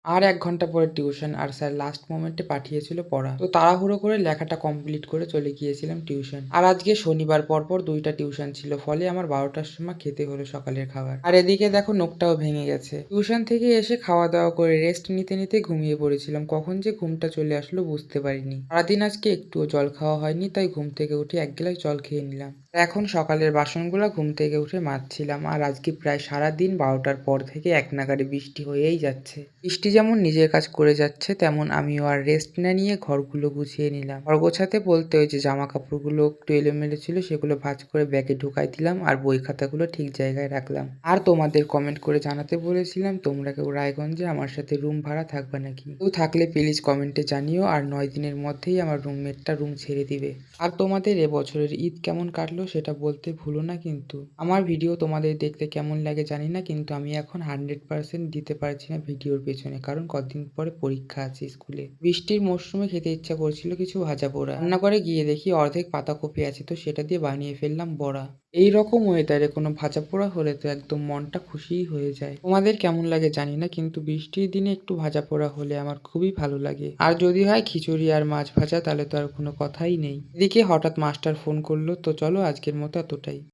আর ১ ঘন্টা পরে টিউশন আর sir last মোমেন্টে পাঠিয়েছিল পড়া। তো তাড়াহুড়ো করে লেখাটা কমপ্লিট করে চলে গিয়েছিলাম টিউশন। আর আজকে শনিবার পরপর ২ টা টিউশন ছিল। ফলে আমার ১২ টার সময় খেতে হলো সকালের খাবার। আর এদিকে দেখো নখটাও ভেঙে গেছে। টিউশন থেকে এসে খাওয়া-দাওয়া করে রেস্ট নিতে ঘুমিয়ে পড়েছিলাম। কখন যে ঘুমটা চলে আসলো বুঝতে পারিনি। সারাদিন আজকে একটুও জল খাওয়া হয়নি, তাই ঘুম থেকে উঠে ১ গ্লাস জল খেয়ে নিলাম। এখন সকালের বাসনগুলা ঘুম থেকে উঠে মাজছিলাম। আর আজকে প্রায় সারাদিন ১২ টার পর থেকে একনাগাড়ে বৃষ্টি হয়েই যাচ্ছে। বৃষ্টি যেমন নিজের কাজ করে যাচ্ছে, তেমন আমিও আর রেস্ট না নিয়ে ঘরগুলো গুছিয়ে নিলাম। ঘর গোছাতে বলতে ওই যে জামা কাপড়গুলো একটু এলোমেলো ছিল সেগুলো ভাঁজ করে ব্যাগে ঢুকাই দিলাম আর বই খাতাগুলো ঠিক জায়গায় রাখলাম। আর তোমাদের কমেন্ট করে জানাতে বলেছিলাম তোমরা কেউ রায়গঞ্জে আমার সাথে রুম ভাড়া থাকবে নাকি? কেউ থাকলে প্লিজ কমেন্টে জানিও। আর ৯ দিনের মধ্যেই আমার রুমমেটটা রুম ছেড়ে দিবে। আর তোমাদের এবছরের ঈদ কেমন কাটলো সেটা বলতে ভুলো না কিন্তু। আমার ভিডিও তোমাদের দেখতে কেমন লাগে জানি না, কিন্তু আমি এখন 100% দিতে পারছি না ভিডিওর পেছনে, কারণ কদিন পরে পরীক্ষা আছে স্কুলে। বৃষ্টির মরশুমে খেতে ইচ্ছা করছিল কিছু ভাজা পোড়া। রান্নাঘরে গিয়ে দেখি অর্ধেক পাতাকপি আছে, তো সেটা দিয়ে বানিয়ে ফেললাম বড়া। এই রকম ওয়েদারে কোনো ভাজা পোড়া হলে তো একদম মনটা খুশিই হয়ে যায়। তোমাদের কেমন লাগে জানি না, কিন্তু বৃষ্টির দিনে একটু ভাজা পোড়া হলে আমার খুবই ভালো লাগে। আর যদি হয় খিচুড়ি আর মাছ ভাজা, তাহলে তো আর কোনো কথাই নেই। এদিকে হঠাৎ মাস্টার ফোন করলো, তো চলো আজকের মতো এতটাই।